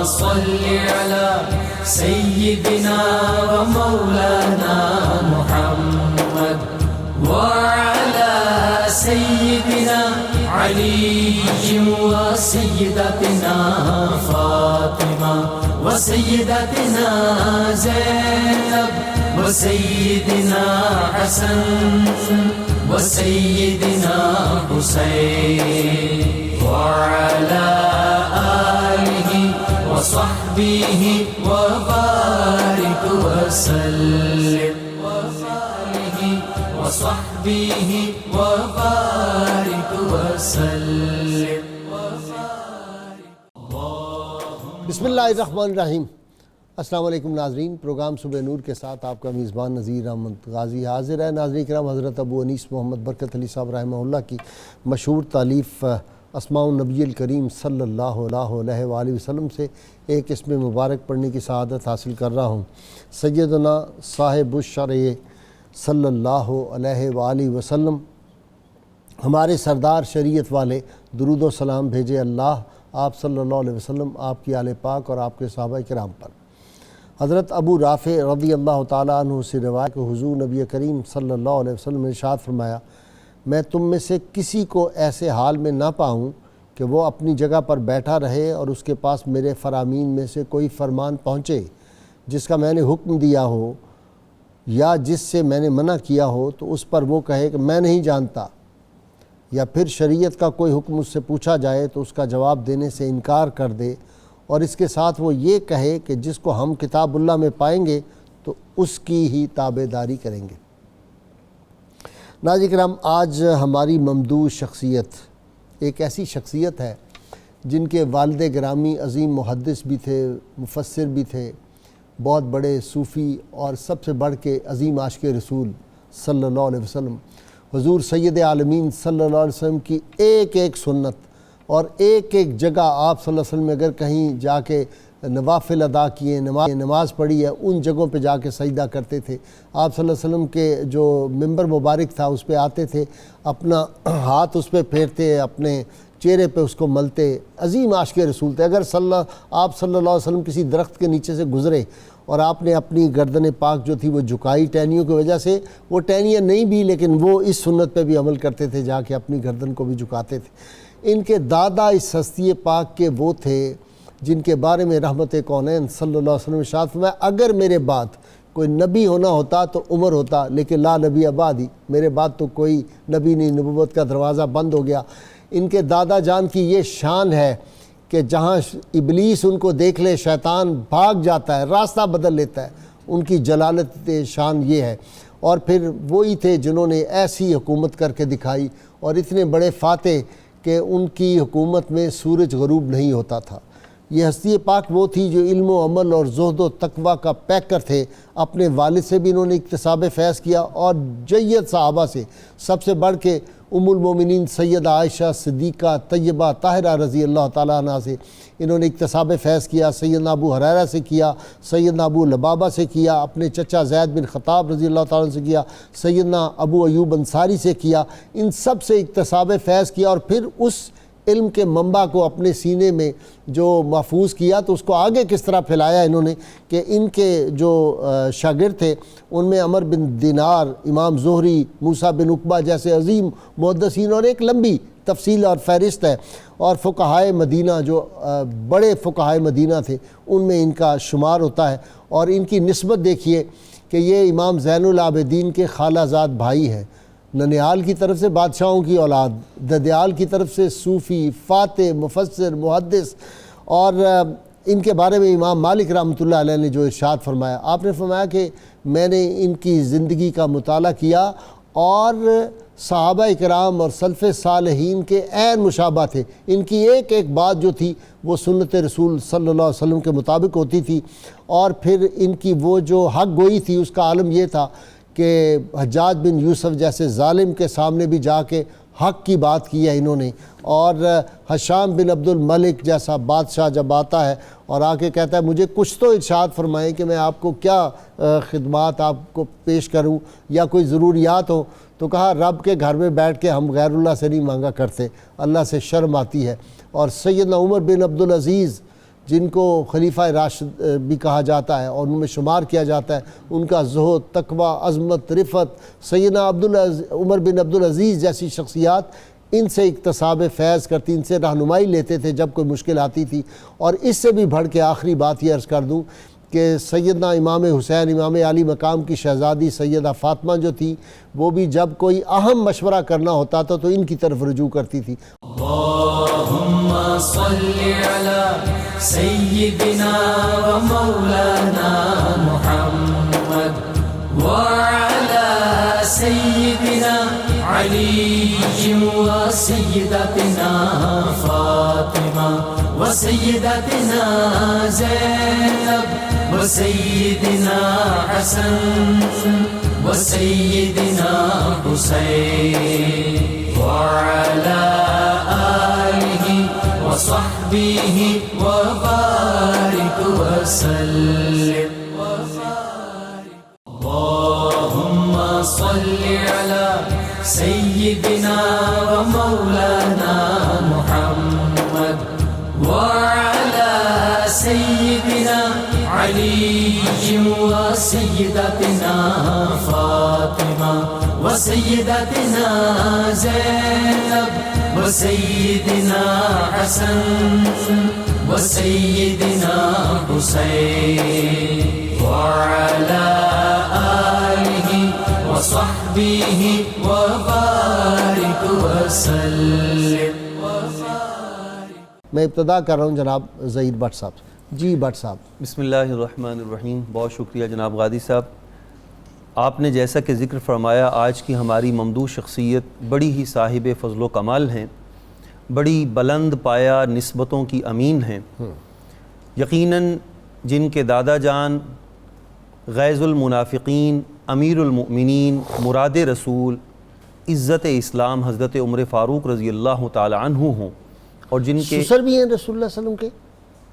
صل على سيدنا ومولانا محمد وعلى سيدنا علي وسيدتنا فاطمة وسيدتنا زينب وسيدنا حسن وسيدنا حسين وعلى آله وصحبه وبارك وسلم وآله وصحبه وبارك وسلم. بسم اللہ الرحمن الرحیم. السلام علیکم ناظرین. پروگرام صبح نور کے ساتھ آپ کا میزبان نذیر احمد غازی حاضر ہے. ناظرین کرام، حضرت ابو انیس محمد برکت علی صاحب رحمہ اللہ کی مشہور تالیف اسماء النبی الکریم صلی اللہ علیہ وآلہ وسلم سے ایک اسم مبارک پڑھنے کی سعادت حاصل کر رہا ہوں. سیدنا صاحب الشرع صلی اللہ علیہ وآلہ وسلم، ہمارے سردار شریعت والے، درود و سلام بھیجے اللہ آپ صلی اللہ علیہ وسلم، آپ کی آل پاک اور آپ کے صحابہ کرام پر. حضرت ابو رافع رضی اللہ تعالیٰ عنہ سے روایت کہ حضور نبی کریم صلی اللہ علیہ وسلم نے ارشاد فرمایا، میں تم میں سے کسی کو ایسے حال میں نہ پاؤں کہ وہ اپنی جگہ پر بیٹھا رہے اور اس کے پاس میرے فرامین میں سے کوئی فرمان پہنچے جس کا میں نے حکم دیا ہو یا جس سے میں نے منع کیا ہو، تو اس پر وہ کہے کہ میں نہیں جانتا، یا پھر شریعت کا کوئی حکم اس سے پوچھا جائے تو اس کا جواب دینے سے انکار کر دے، اور اس کے ساتھ وہ یہ کہے کہ جس کو ہم کتاب اللہ میں پائیں گے تو اس کی ہی تابعداری کریں گے. ناظرین کرام، آج ہماری ممدوح شخصیت ایک ایسی شخصیت ہے جن کے والد گرامی عظیم محدث بھی تھے، مفسر بھی تھے، بہت بڑے صوفی اور سب سے بڑھ کے عظیم عاشق رسول صلی اللہ علیہ وسلم، حضور سید عالمین صلی اللہ علیہ وسلم کی ایک ایک سنت اور ایک ایک جگہ آپ صلی اللہ علیہ وسلم میں اگر کہیں جا کے نوافل ادا کیے، نماز پڑھی ہے، ان جگہوں پہ جا کے سجدہ کرتے تھے. آپ صلی اللہ علیہ وسلم کے جو ممبر مبارک تھا اس پہ آتے تھے، اپنا ہاتھ اس پہ پھیرتے، اپنے چہرے پہ اس کو ملتے. عظیم عاشق رسول تھے. اگر آپ صلی اللہ علیہ وسلم کسی درخت کے نیچے سے گزرے اور آپ نے اپنی گردن پاک جو تھی وہ جھکائی ٹہنیوں کی وجہ سے، وہ ٹہنیاں نہیں بھی لیکن وہ اس سنت پہ بھی عمل کرتے تھے، جا کے اپنی گردن کو بھی جھکاتے تھے. ان کے دادا اس ہستی پاک کے وہ تھے جن کے بارے میں رحمت کونین صلی اللہ علیہ وسلم ارشاد فرمایا، اگر میرے بعد کوئی نبی ہونا ہوتا تو عمر ہوتا، لیکن لا نبی بعدی، میرے بعد تو کوئی نبی نہیں، نبوت کا دروازہ بند ہو گیا. ان کے دادا جان کی یہ شان ہے کہ جہاں ابلیس ان کو دیکھ لے شیطان بھاگ جاتا ہے، راستہ بدل لیتا ہے. ان کی جلالت شان یہ ہے. اور پھر وہی تھے جنہوں نے ایسی حکومت کر کے دکھائی اور اتنے بڑے فاتح کہ ان کی حکومت میں سورج غروب نہیں ہوتا تھا. یہ ہستی پاک وہ تھی جو علم و عمل اور زہد و تقوی کا پیکر تھے. اپنے والد سے بھی انہوں نے اکتساب فیض کیا اور جید صحابہ سے، سب سے بڑھ کے ام المومنین سیدہ عائشہ صدیقہ طیبہ طاہرہ رضی اللہ تعالیٰ عنہ سے انہوں نے اکتساب فیض کیا. سیدنا ابو ہریرہ سے کیا، سیدنا ابو لبابہ سے کیا، اپنے چچا زید بن خطاب رضی اللہ تعالیٰ عنہ سے کیا، سیدنا ابو ایوب انصاری سے کیا. ان سب سے اکتساب فیض کیا اور پھر اس علم کے منبع کو اپنے سینے میں جو محفوظ کیا تو اس کو آگے کس طرح پھیلایا انہوں نے کہ ان کے جو شاگرد تھے ان میں عمر بن دینار، امام زہری، موسیٰ بن عقبہ جیسے عظیم محدثین، اور ایک لمبی تفصیل اور فہرست ہے. اور فقہائے مدینہ جو بڑے فقہائے مدینہ تھے ان میں ان کا شمار ہوتا ہے. اور ان کی نسبت دیکھیے کہ یہ امام زین العابدین کے خالہ زاد بھائی ہیں. ننیال کی طرف سے بادشاہوں کی اولاد، ددیال کی طرف سے صوفی، فاتح، مفسر، محدث. اور ان کے بارے میں امام مالک رحمۃ اللہ علیہ نے جو ارشاد فرمایا، آپ نے فرمایا کہ میں نے ان کی زندگی کا مطالعہ کیا اور صحابہ کرام اور سلف صالحین کے عین مشابہ تھے. ان کی ایک ایک بات جو تھی وہ سنت رسول صلی اللہ علیہ وسلم کے مطابق ہوتی تھی. اور پھر ان کی وہ جو حق گوئی تھی اس کا عالم یہ تھا کہ حجاج بن یوسف جیسے ظالم کے سامنے بھی جا کے حق کی بات کی ہے انہوں نے. اور حشام بن عبد الملک جیسا بادشاہ جب آتا ہے اور آ کے کہتا ہے مجھے کچھ تو ارشاد فرمائیں کہ میں آپ کو کیا خدمات آپ کو پیش کروں یا کوئی ضروریات ہوں، تو کہا رب کے گھر میں بیٹھ کے ہم غیر اللہ سے نہیں مانگا کرتے، اللہ سے شرم آتی ہے. اور سیدنا عمر بن عبدالعزیز جن کو خلیفہ راشد بھی کہا جاتا ہے اور ان میں شمار کیا جاتا ہے، ان کا زہد، تقوی، عظمت، رفت، سیدنا عمر بن عبدالعزیز جیسی شخصیات ان سے اکتساب فیض کرتی، ان سے رہنمائی لیتے تھے جب کوئی مشکل آتی تھی۔ اور اس سے بھی بڑھ کے آخری بات یہ عرض کر دوں کہ سیدنا امام حسین امام علی مقام کی شہزادی سیدہ فاطمہ جو تھی، وہ بھی جب کوئی اہم مشورہ کرنا ہوتا تھا تو ان کی طرف رجوع کرتی تھی۔ اللہم صلی علی سیدنا و مولانا محمد وعلی سیدنا علی و سیدتنا فاطمہ و سیدتنا زینب و سیدنا حسن و سیدنا حسین وعلى آله وصحبه وبارك وسلم اللهم صل على سيدنا ومولانا محمد وعلى سيدنا علي وسيدتنا فاطمة وسيدتنا زينب وسيدنا حسن وسيدنا حسين وعلى آله وصحبه وبارك وسلم۔ میں ابتدا کر رہا ہوں جناب ظہیر بٹ صاحب سے۔ جی بٹ صاحب، بسم اللہ الرحمن الرحیم۔ بہت شکریہ جناب غادی صاحب، آپ نے جیسا کہ ذکر فرمایا آج کی ہماری ممدوح شخصیت بڑی ہی صاحب فضل و کمال ہیں، بڑی بلند پایا نسبتوں کی امین ہیں۔ یقیناً جن کے دادا جان غیظ المنافقین، امیر المؤمنین، مراد رسول، عزت اسلام حضرت عمر فاروق رضی اللہ تعالی عنہ ہوں، اور جن کے سسر بھی ہیں رسول اللہ صلی اللہ علیہ وسلم کے،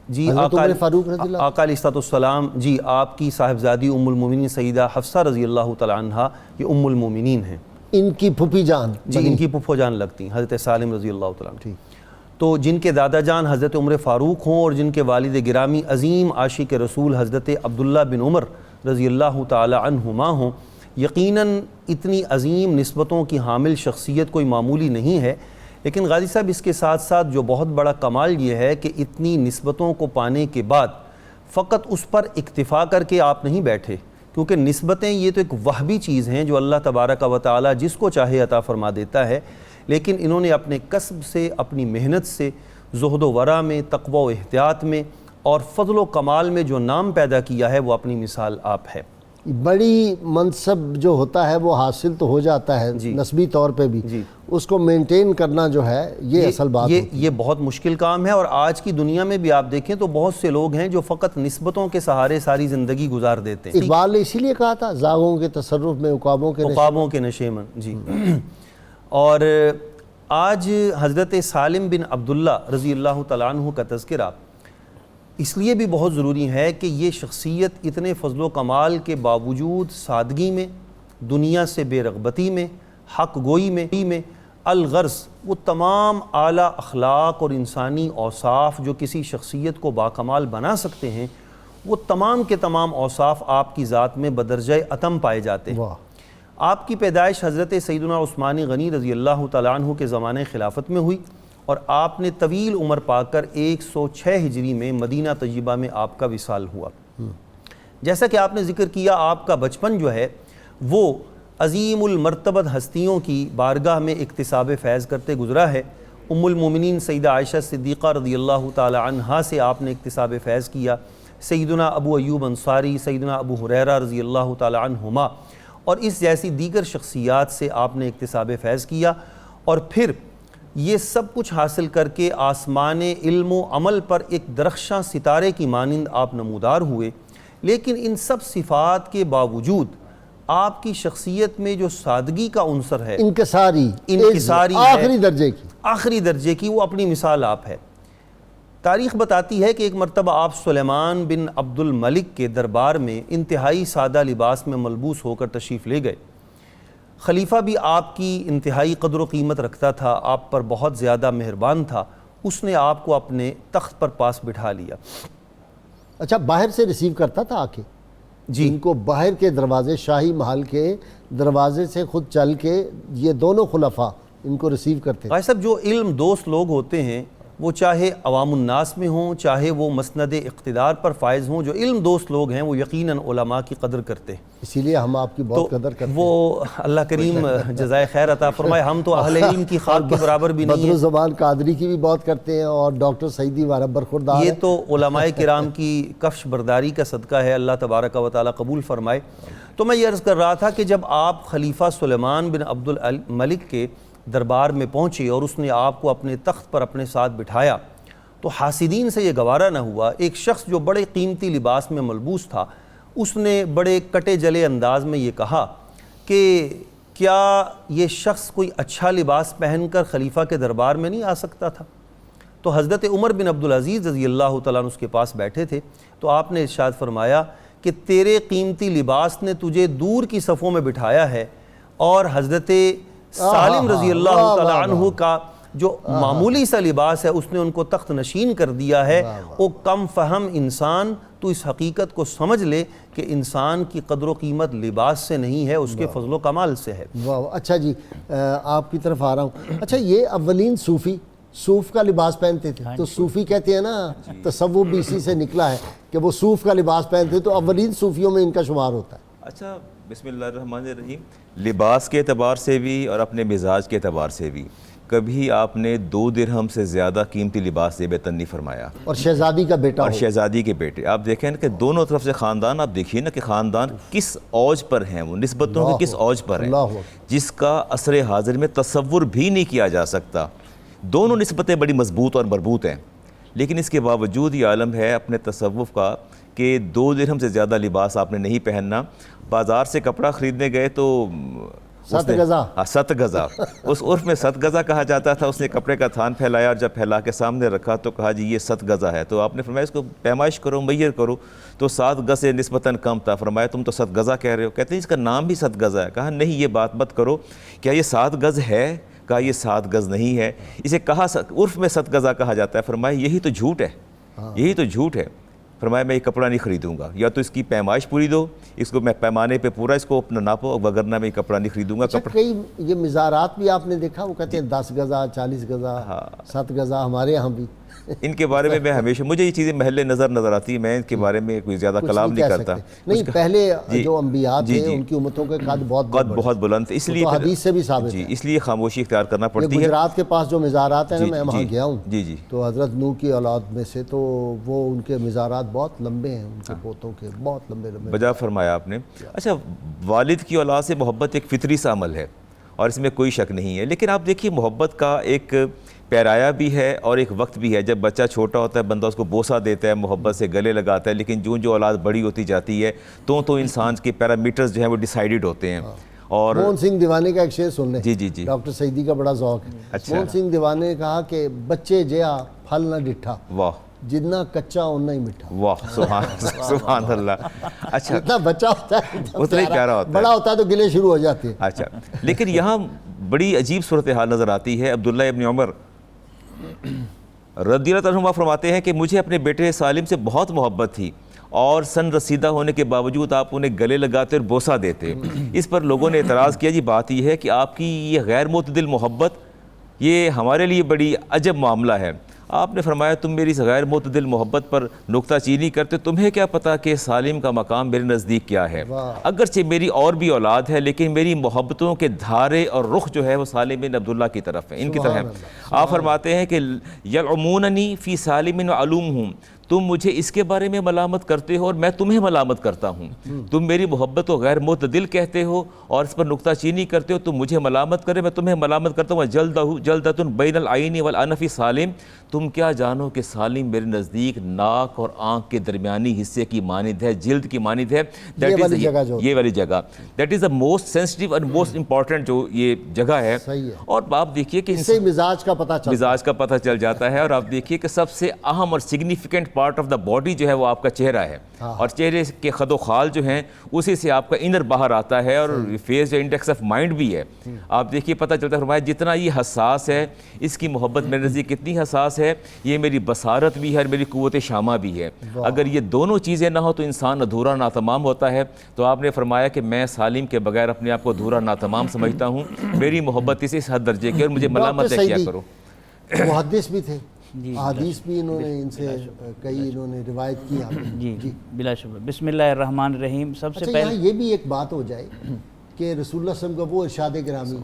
جی حضرت عمر فاروق رضی اللہ، آقا علیہ السلام، جی آپ کی صاحبزادی ام المومنین سیدہ حفصہ رضی اللہ تعالی عنہا یہ ام المومنین ہیں، ان کی پھوپھی جان، جی ان کی پھپھو جان لگتی ہیں، حضرت سالم رضی اللہ تعالی عنہ۔ تو جن کے دادا جان حضرت عمر فاروق ہوں اور جن کے والد گرامی عظیم عاشق رسول حضرت عبداللہ بن عمر رضی اللہ تعالی عنہما ہوں، یقیناً اتنی عظیم نسبتوں کی حامل شخصیت کوئی معمولی نہیں ہے۔ لیکن غازی صاحب اس کے ساتھ ساتھ جو بہت بڑا کمال یہ ہے کہ اتنی نسبتوں کو پانے کے بعد فقط اس پر اکتفا کر کے آپ نہیں بیٹھے، کیونکہ نسبتیں یہ تو ایک وہبی چیز ہیں جو اللہ تبارک و تعالی جس کو چاہے عطا فرما دیتا ہے، لیکن انہوں نے اپنے کسب سے، اپنی محنت سے، زہد و ورع میں، تقوی و احتیاط میں اور فضل و کمال میں جو نام پیدا کیا ہے وہ اپنی مثال آپ ہے۔ بڑی منصب جو ہوتا ہے وہ حاصل تو ہو جاتا ہے نسبی طور پہ بھی، اس کو مینٹین کرنا جو ہے یہ اصل بات ہے، یہ بہت مشکل کام ہے۔ اور آج کی دنیا میں بھی آپ دیکھیں تو بہت سے لوگ ہیں جو فقط نسبتوں کے سہارے ساری زندگی گزار دیتے ہیں۔ اقبال نے اسی لیے کہا تھا زاغوں کے تصرف میں عقابوں کے نشے من، جی۔ اور آج حضرت سالم بن عبداللہ رضی اللہ تعالیٰ عنہ کا تذکرہ اس لیے بھی بہت ضروری ہے کہ یہ شخصیت اتنے فضل و کمال کے باوجود سادگی میں، دنیا سے بے رغبتی میں، حق گوئی میں، الغرض وہ تمام اعلیٰ اخلاق اور انسانی اوصاف جو کسی شخصیت کو باکمال بنا سکتے ہیں، وہ تمام کے تمام اوصاف آپ کی ذات میں بدرجہ اتم پائے جاتے ہیں۔ آپ کی پیدائش حضرت سیدنا عثمان غنی رضی اللہ تعالیٰ عنہ کے زمانے خلافت میں ہوئی، اور آپ نے طویل عمر پا کر 106 ہجری میں مدینہ طیبہ میں آپ کا وصال ہوا۔ جیسا کہ آپ نے ذکر کیا، آپ کا بچپن جو ہے وہ عظیم المرتبت ہستیوں کی بارگاہ میں اکتساب فیض کرتے گزرا ہے۔ ام المومنین سیدہ عائشہ صدیقہ رضی اللہ تعالی عنہا سے آپ نے اکتساب فیض کیا، سیدنا ابو ایوب انصاری، سیدنا ابو ہریرہ رضی اللہ تعالی عنہما اور اس جیسی دیگر شخصیات سے آپ نے اکتساب فیض کیا، اور پھر یہ سب کچھ حاصل کر کے آسمان علم و عمل پر ایک درخشاں ستارے کی مانند آپ نمودار ہوئے۔ لیکن ان سب صفات کے باوجود آپ کی شخصیت میں جو سادگی کا عنصر ہے، انکساری آخری درجے کی، وہ اپنی مثال آپ ہے۔ تاریخ بتاتی ہے کہ ایک مرتبہ آپ سلیمان بن عبد الملک کے دربار میں انتہائی سادہ لباس میں ملبوس ہو کر تشریف لے گئے۔ خلیفہ بھی آپ کی انتہائی قدر و قیمت رکھتا تھا، آپ پر بہت زیادہ مہربان تھا، اس نے آپ کو اپنے تخت پر پاس بٹھا لیا۔ اچھا، باہر سے ریسیو کرتا تھا آ کے؟ جی، ان کو باہر کے دروازے، شاہی محل کے دروازے سے خود چل کے یہ دونوں خلفاء ان کو ریسیو کرتے تھے؟ بھائی صاحب، جو علم دوست لوگ ہوتے ہیں وہ چاہے عوام الناس میں ہوں، چاہے وہ مسند اقتدار پر فائز ہوں، جو علم دوست لوگ ہیں وہ یقیناً علماء کی قدر کرتے ہیں۔ اسی لیے ہم آپ کی بہت قدر کرتے ہیں۔ وہ اللہ کریم جزائے خیر عطا فرمائے، ہم تو اہل علم کی خاک کے برابر بھی نہیں بدر ہیں۔ الزمان قادری کی بھی بہت کرتے ہیں، اور ڈاکٹر سعیدی ہمارا برخوردار یہ ہے۔ تو علماء کرام کی کفش برداری کا صدقہ ہے، اللہ تبارک و تعالیٰ قبول فرمائے۔ تو میں یہ عرض کر رہا تھا کہ جب آپ خلیفہ سلیمان بن عبد الملک کے دربار میں پہنچے اور اس نے آپ کو اپنے تخت پر اپنے ساتھ بٹھایا تو حاسدین سے یہ گوارا نہ ہوا۔ ایک شخص جو بڑے قیمتی لباس میں ملبوس تھا، اس نے بڑے کٹے جلے انداز میں یہ کہا کہ کیا یہ شخص کوئی اچھا لباس پہن کر خلیفہ کے دربار میں نہیں آ سکتا تھا؟ تو حضرت عمر بن عبدالعزیز رضی اللہ تعالیٰ عنہ اس کے پاس بیٹھے تھے، تو آپ نے ارشاد فرمایا کہ تیرے قیمتی لباس نے تجھے دور کی صفوں میں بٹھایا ہے، اور حضرت سالم رضی اللہ تعالیٰ عنہ کا جو معمولی سا لباس ہے اس نے ان کو تخت نشین کر دیا ہے۔ او کم فہم انسان، تو اس حقیقت کو سمجھ لے کہ انسان کی قدر و قیمت لباس سے نہیں ہے، اس کے فضل و کمال سے ہے۔ واہ، اچھا جی، آپ کی طرف آ رہا ہوں۔ اچھا، یہ اولین صوفی صوف کا لباس پہنتے تھے، تو صوفی کہتے ہیں نا، تصوف بھی اسی سے نکلا ہے کہ وہ صوف کا لباس پہنتے، تو اولین صوفیوں میں ان کا شمار ہوتا ہے۔ اچھا، بسم اللہ الرحمن الرحیم، لباس کے اعتبار سے بھی اور اپنے مزاج کے اعتبار سے بھی کبھی آپ نے 2 درہم سے زیادہ قیمتی لباس زیب تن نہیں فرمایا، اور شہزادی کا بیٹا اور ہو۔ شہزادی کے بیٹے۔ آپ دیکھیں نا کہ دونوں طرف سے خاندان، آپ دیکھیے نا کہ خاندان کس اوج پر ہیں، وہ نسبتوں کے کس اوج پر ہیں، جس کا عصر حاضر میں تصور بھی نہیں کیا جا سکتا۔ دونوں نسبتیں بڑی مضبوط اور مربوط ہیں، لیکن اس کے باوجود یہ عالم ہے اپنے تصوف کا کہ 2 درہم سے زیادہ لباس آپ نے نہیں پہننا۔ بازار سے کپڑا خریدنے گئے تو 7 گزا، 7 گزا، اس عرف میں 7 گزا کہا جاتا تھا۔ اس نے کپڑے کا تھان پھیلایا، اور جب پھیلا کے سامنے رکھا تو کہا جی یہ 7 گزا ہے۔ تو آپ نے فرمایا اس کو پیمائش کرو، میئر کرو، تو 7 گز سے نسبتاً کم تھا۔ فرمایا تم تو 7 گزا کہہ رہے ہو، کہتے ہیں اس کا نام بھی 7 گزا ہے۔ کہا نہیں، یہ بات مت کرو، کیا یہ 7 گز ہے؟ کہا یہ 7 گز نہیں ہے، اسے کہا عرف میں 7 گزا کہا جاتا ہے۔ فرمایا یہی تو جھوٹ ہے، یہی تو جھوٹ ہے۔ فرمایا میں یہ کپڑا نہیں خریدوں گا، یا تو اس کی پیمائش پوری دو، اس کو میں پیمانے پہ پورا اس کو اپنا ناپو، وگرنہ میں یہ کپڑا نہیں خریدوں گا۔ اچھا، کئی یہ مزارات بھی آپ نے دیکھا، وہ کہتے ہیں 10 گزا، 40 گزا، 7 گزا، ہمارے یہاں بھی۔ ان کے بارے میں ہمیشہ مجھے یہ چیزیں محل نظر آتی ہیں، میں ان کے بارے میں کوئی زیادہ کلام نہیں کرتا۔ نہیں، پہلے جو انبیاء تھے ان کی امتوں کے قد بہت بلند، اس لیے حدیث سے بھی ثابت ہے۔ اس لیے خاموشی اختیار کرنا پڑتی ہے۔ گجرات کے پاس جو مزارات ہیں نا، میں وہاں گیا ہوں، جی جی، تو حضرت نوح کی اولاد میں سے، تو وہ ان کے مزارات بہت لمبے ہیں، ان کے پوتوں کے بہت لمبے لمبے۔ بجا فرمایا آپ نے۔ اچھا، والد کی اولاد سے محبت ایک فطری سا عمل ہے، اور اس میں کوئی شک نہیں ہے، لیکن آپ دیکھیے محبت کا ایک پیرایا بھی ہے اور ایک وقت بھی ہے۔ جب بچہ چھوٹا ہوتا ہے بندہ اس کو بوسہ دیتا ہے، محبت سے گلے لگاتا ہے، لیکن جو اولاد بڑی ہوتی جاتی ہے تو انسان کے پیرامیٹرز جو ہیں وہ ڈیسائیڈڈ ہوتے ہیں۔ اور موہن سنگھ دیوانے کا ایک شعر سن لیں، جی جی جی، ڈاکٹر سعیدی کا بڑا ذوق ہے۔ اچھا، موہن سنگھ دیوانے نے کہا کہ بچے جیا پھل نہ ڈٹھا، واہ جتنا کچا اتنا ہی میٹھا۔ واہ، سبحان اللہ۔ اچھا، جتنا بچہ ہوتا ہے اتنا ہی پیارا ہوتا ہے، بڑا ہوتا ہے تو گلے شروع ہو جاتے ہیں۔ اچھا، لیکن یہاں بڑی عجیب صورتحال نظر آتی ہے۔ عبداللہ ابن عمر رضی اللہ عنہ فرماتے ہیں کہ مجھے اپنے بیٹے سالم سے بہت محبت تھی، اور سن رسیدہ ہونے کے باوجود آپ انہیں گلے لگاتے اور بوسہ دیتے۔ اس پر لوگوں نے اعتراض کیا، جی بات یہ ہے کہ آپ کی یہ غیر معتدل محبت یہ ہمارے لیے بڑی عجب معاملہ ہے۔ آپ نے فرمایا تم میری اس غیر معتدل محبت پر نکتہ چینی کرتے، تمہیں کیا پتہ کہ سالم کا مقام میرے نزدیک کیا ہے؟ اگرچہ میری اور بھی اولاد ہے، لیکن میری محبتوں کے دھارے اور رخ جو ہے وہ سالم بن عبداللہ کی طرف ہے، ان کی طرف ہے۔ آپ فرماتے ہیں کہ یلعموننی فی سالم علومہم، تم مجھے اس کے بارے میں ملامت کرتے ہو اور میں تمہیں ملامت کرتا ہوں۔ تم میری محبت کو غیر معتدل کہتے ہو اور اس پر نکتہ چینی کرتے ہو، تم مجھے ملامت کرے، میں تمہیں ملامت کرتا ہوں۔ جلدۃ بین العین والانف سالم، تم کیا جانو کہ سالم میرے نزدیک ناک اور آنکھ کے درمیانی حصے کی مانند ہے، جلد کی مانند ہے۔ یہ والی جگہ، that is the most sensitive اور موسٹ امپورٹنٹ جو یہ جگہ ہے۔ اور آپ دیکھیے کہ اس سے مزاج کا پتہ چلتا ہے، مزاج کا پتہ چل جاتا ہے۔ اور آپ دیکھیے کہ سب سے اہم اور significant part of the body جو ہے وہ آپ کا چہرہ ہے، اور چہرے کے خد و خال جو ہیں اسی سے آپ کا انر باہر آتا ہے، اور فیس جو انڈیکس آف مائنڈ بھی ہے۔ آپ دیکھیے پتہ چلتا ہے فرمایا جتنا یہ حساس ہے، اس کی محبت میرے نزدیک کتنی حساس ہے، یہ میری بصارت بھی ہے اور میری قوت شامہ بھی ہے۔ اگر یہ دونوں چیزیں نہ ہو تو انسان ادھورا ناتمام ہوتا ہے۔ تو آپ نے فرمایا کہ میں سالم کے بغیر اپنے آپ کو ادھورا ناتمام سمجھتا ہوں، میری محبت اس حد درجے کی، اور مجھے ملامت نہ کیا کرو۔ محدث بھی تھے، احادیث بھی انہوں نے ان سے کئی انہوں نے روایت کی۔ جی بلا شبہ۔ بسم اللہ الرحمن الرحیم۔ سب سے اچھا یہاں یہ بھی ایک بات ہو جائے کہ رسول اللہ صلی اللہ علیہ وسلم کا وہ ارشاد گرامی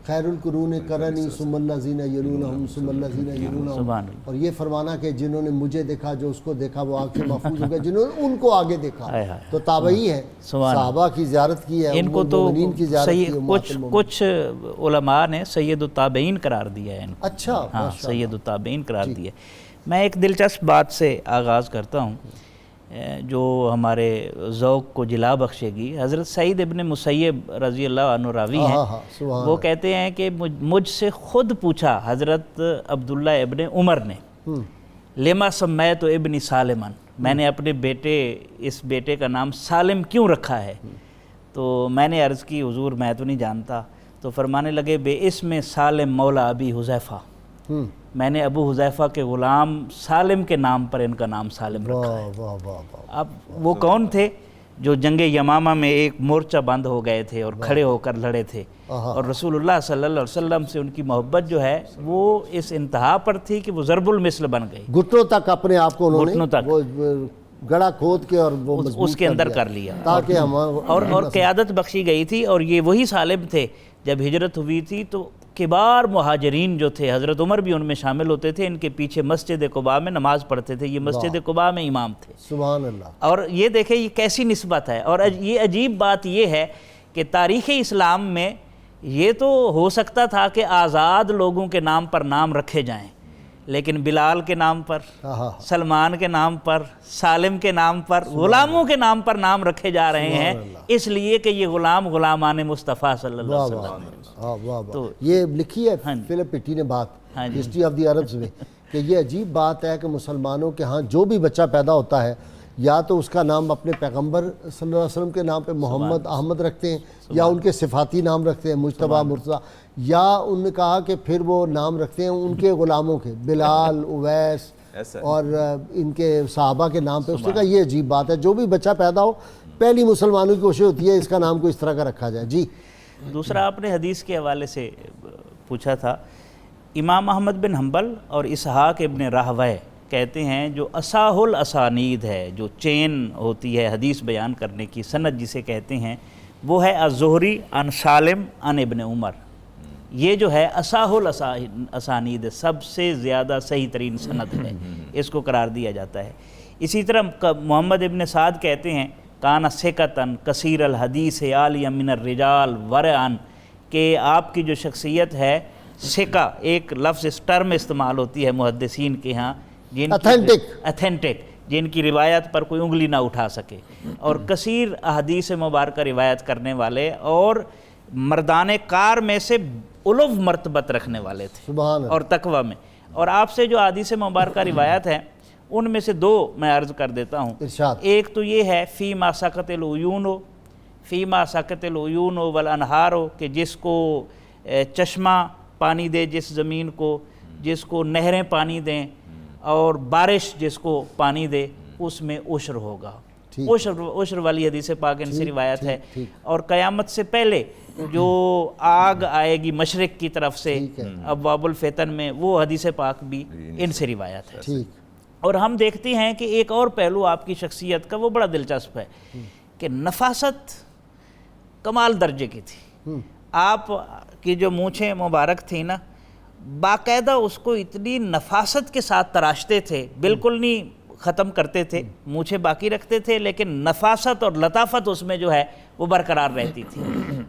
خیر القرون قرنی ثم الذین یلونہم ثم الذین یلونہم، اور یہ فرمانا کہ جنہوں نے مجھے دیکھا جو اس کو دیکھا وہ آگ سے محفوظ ہو گئے، جنہوں نے ان کو آگے دیکھا تو تابعی ہے، صحابہ کی زیارت کی ہے، ان کو تو کی زیارت کی ہے، کچھ علماء نے سید التابعین قرار دیا ہے ان کو۔ اچھا ہاں سید التابعین قرار دیا۔ میں ایک دلچسپ بات سے آغاز کرتا ہوں جو ہمارے ذوق کو جلا بخشے گی۔ حضرت سعید ابن مسیب رضی اللہ عنہ راوی ہیں، وہ کہتے ہیں کہ مجھ سے خود پوچھا حضرت عبداللہ ابن عمر نے، لما سمیت ابن سالمن، میں نے اپنے اس بیٹے کا نام سالم کیوں رکھا ہے؟ تو میں نے عرض کی حضور میں تو نہیں جانتا۔ تو فرمانے لگے بے اسم سالم مولا ابی حذیفہ، میں نے ابو حذیفہ کے غلام سالم کے نام پر ان کا نام سالم رکھا ہے۔ اب وہ کون تھے جو جنگ یمامہ میں ایک مورچہ بند ہو گئے تھے اور کھڑے ہو کر لڑے تھے، اور رسول اللہ صلی اللہ علیہ وسلم سے ان کی محبت جو ہے وہ اس انتہا پر تھی کہ وہ ضرب المثل بن گئی، گھٹنوں تک اپنے آپ کو انہوں گھٹنوں تک نے گڑا کھود کے اور وہ اس کے اندر کر لیا، تاکہ اور قیادت بخشی گئی تھی۔ اور یہ وہی سالم تھے جب ہجرت ہوئی تھی تو کبار مہاجرین جو تھے، حضرت عمر بھی ان میں شامل ہوتے تھے، ان کے پیچھے مسجد قباء میں نماز پڑھتے تھے، یہ مسجد قباء میں امام تھے۔ سبحان اللہ۔ اور یہ دیکھیں یہ کیسی نسبت ہے، اور یہ عجیب بات یہ ہے کہ تاریخ اسلام میں یہ تو ہو سکتا تھا کہ آزاد لوگوں کے نام پر نام رکھے جائیں، لیکن بلال کے نام پر، سلمان کے نام پر، سالم کے نام پر، غلاموں کے نام پر نام رکھے جا رہے ہیں، اس لیے کہ یہ غلامان مصطفیٰ صلی اللہ علیہ وسلم۔ تو یہ لکھی ہے فلپ پٹی نے بات ہسٹری آف دی عربز میں کہ یہ عجیب بات ہے کہ مسلمانوں کے ہاں جو بھی بچہ پیدا ہوتا ہے یا تو اس کا نام اپنے پیغمبر صلی اللہ علیہ وسلم کے نام پہ محمد احمد رکھتے ہیں، یا ان کے صفاتی نام رکھتے ہیں مجتبیٰ مرتضیٰ، یا ان نے کہا کہ پھر وہ نام رکھتے ہیں ان کے غلاموں کے، بلال، اویس اور ان کے صحابہ کے نام پہ۔ اس نے کہا یہ عجیب بات ہے، جو بھی بچہ پیدا ہو پہلی مسلمانوں کی کوشش ہوتی ہے اس کا نام کو اس طرح کا رکھا جائے۔ جی دوسرا آپ نے حدیث کے حوالے سے پوچھا تھا، امام احمد بن حنبل اور اسحاق ابن راہویہ کہتے ہیں جو اصح الاسانید ہے، جو چین ہوتی ہے حدیث بیان کرنے کی، سند جسے کہتے ہیں، وہ ہے الزہری عن سالم عن ابن عمر۔ یہ جو ہے اصح الاسانید سب سے زیادہ صحیح ترین سند ہے، اس کو قرار دیا جاتا ہے۔ اسی طرح محمد ابن سعد کہتے ہیں کان ثقۃ کثیر الحدیث عالی من الرجال ورعن، کہ آپ کی جو شخصیت ہے ثقہ، ایک لفظ اس ٹرم استعمال ہوتی ہے محدثین کے ہاں، اتھینٹک، جن کی روایت پر کوئی انگلی نہ اٹھا سکے، اور کثیر احادیث مبارکہ روایت کرنے والے، اور مردان کار میں سے علو مرتبت رکھنے والے تھے اور تقوی میں۔ اور آپ سے جو احادیث مبارکہ روایت ہیں ان میں سے دو میں عرض کر دیتا ہوں۔ ایک تو یہ ہے فی ما سقط العیون والانہار، کہ جس کو چشمہ پانی دے جس زمین کو، جس کو نہریں پانی دیں، اور بارش جس کو پانی دے، اس میں عشر ہوگا۔ عشر والی حدیث پاک ان سے روایت ہے۔ اور قیامت سے پہلے جو آگ آئے گی مشرق کی طرف سے ابواب الفتن میں، وہ حدیث پاک بھی ان سے روایت ہے۔ اور ہم دیکھتے ہیں کہ ایک اور پہلو آپ کی شخصیت کا وہ بڑا دلچسپ ہے کہ نفاست کمال درجے کی تھی۔ آپ کی جو مونچھیں مبارک تھیں نا، باقاعدہ اس کو اتنی نفاست کے ساتھ تراشتے تھے، بالکل نہیں ختم کرتے تھے، مونچھیں باقی رکھتے تھے، لیکن نفاست اور لطافت اس میں جو ہے وہ برقرار رہتی تھی۔